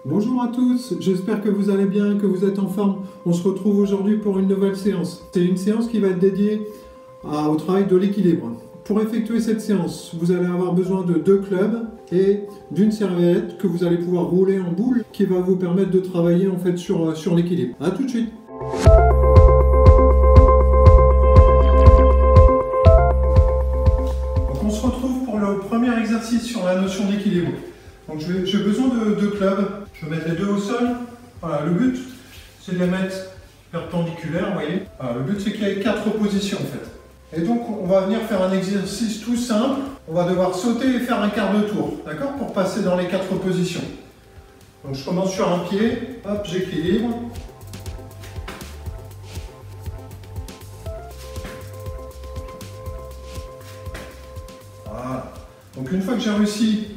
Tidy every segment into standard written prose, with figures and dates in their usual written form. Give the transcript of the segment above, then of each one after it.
Bonjour à tous, j'espère que vous allez bien, que vous êtes en forme. On se retrouve aujourd'hui pour une nouvelle séance. C'est une séance qui va être dédiée au travail de l'équilibre. Pour effectuer cette séance, vous allez avoir besoin de 2 clubs et d'une serviette que vous allez pouvoir rouler en boule qui va vous permettre de travailler en fait sur l'équilibre. A tout de suite. Donc on se retrouve pour le premier exercice sur la notion d'équilibre. Donc j'ai besoin de 2 clubs. Je vais mettre les 2 au sol. Voilà, le but c'est de les mettre perpendiculaires, vous voyez. Voilà, le but c'est qu'il y ait 4 positions en fait. Et donc on va venir faire un exercice tout simple. On va devoir sauter et faire un quart de tour, d'accord, pour passer dans les 4 positions. Donc je commence sur un pied, hop, j'équilibre. Voilà. Donc une fois que j'ai réussi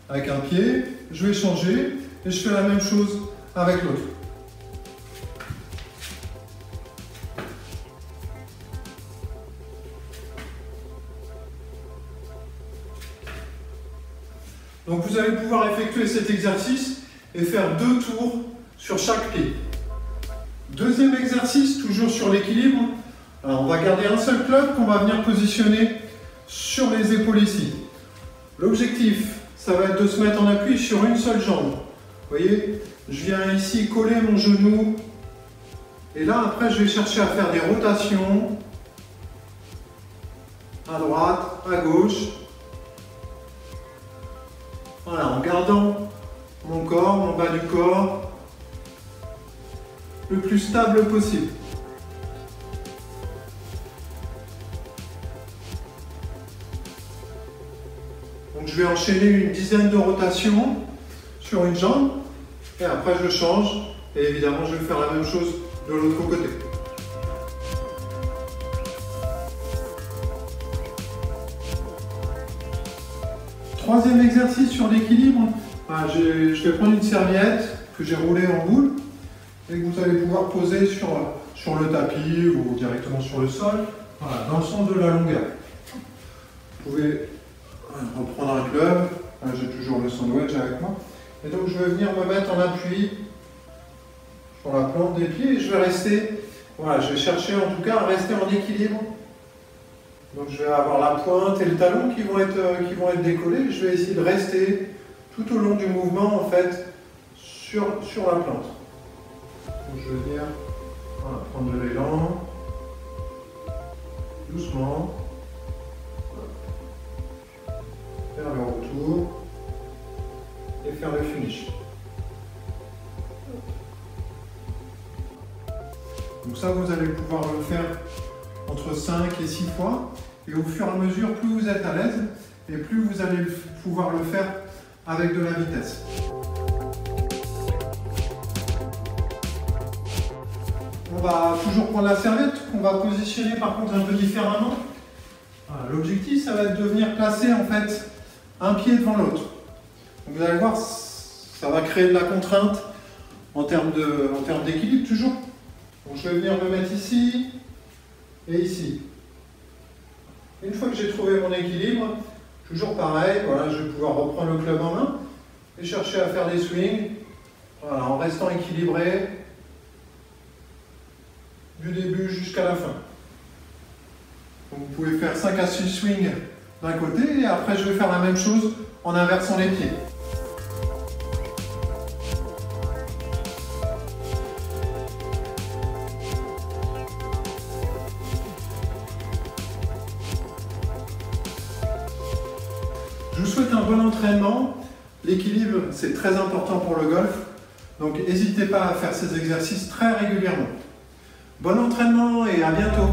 avec un pied, je vais changer et je fais la même chose avec l'autre. Donc vous allez pouvoir effectuer cet exercice et faire 2 tours sur chaque pied. Deuxième exercice, toujours sur l'équilibre. Alors on va garder un seul club qu'on va venir positionner sur les épaules ici. L'objectif, ça va être de se mettre en appui sur une seule jambe. Vous voyez, je viens ici coller mon genou. Et là, après, je vais chercher à faire des rotations. À droite, à gauche. Voilà, en gardant mon corps, mon bas du corps, le plus stable possible. Donc je vais enchaîner une dizaine de rotations sur une jambe et après je change et évidemment je vais faire la même chose de l'autre côté. Troisième exercice sur l'équilibre, je vais prendre une serviette que j'ai roulée en boule et que vous allez pouvoir poser sur le tapis ou directement sur le sol, voilà, dans le sens de la longueur. Vous pouvez reprendre un club, j'ai toujours le sandwich avec moi, et donc je vais venir me mettre en appui sur la plante des pieds et je vais rester, voilà, je vais chercher en tout cas à rester en équilibre. Donc je vais avoir la pointe et le talon qui vont être décollés. Je vais essayer de rester tout au long du mouvement en fait sur la plante. Donc je vais venir prendre de l'élan, doucement, faire le retour et faire le finish. Donc ça vous allez pouvoir le faire entre 5 et 6 fois, et au fur et à mesure, plus vous êtes à l'aise, et plus vous allez pouvoir le faire avec de la vitesse. On va toujours prendre la serviette, qu'on va positionner par contre un peu différemment. Voilà, l'objectif, ça va être de venir placer en fait un pied devant l'autre. Vous allez voir, ça va créer de la contrainte en termes d'équilibre toujours. Donc je vais venir me mettre ici, et ici. Une fois que j'ai trouvé mon équilibre, toujours pareil, voilà, je vais pouvoir reprendre le club en main et chercher à faire des swings, voilà, en restant équilibré du début jusqu'à la fin. Donc vous pouvez faire 5 à 6 swings d'un côté et après je vais faire la même chose en inversant les pieds. Je vous souhaite un bon entraînement. L'équilibre, c'est très important pour le golf. Donc n'hésitez pas à faire ces exercices très régulièrement. Bon entraînement et à bientôt.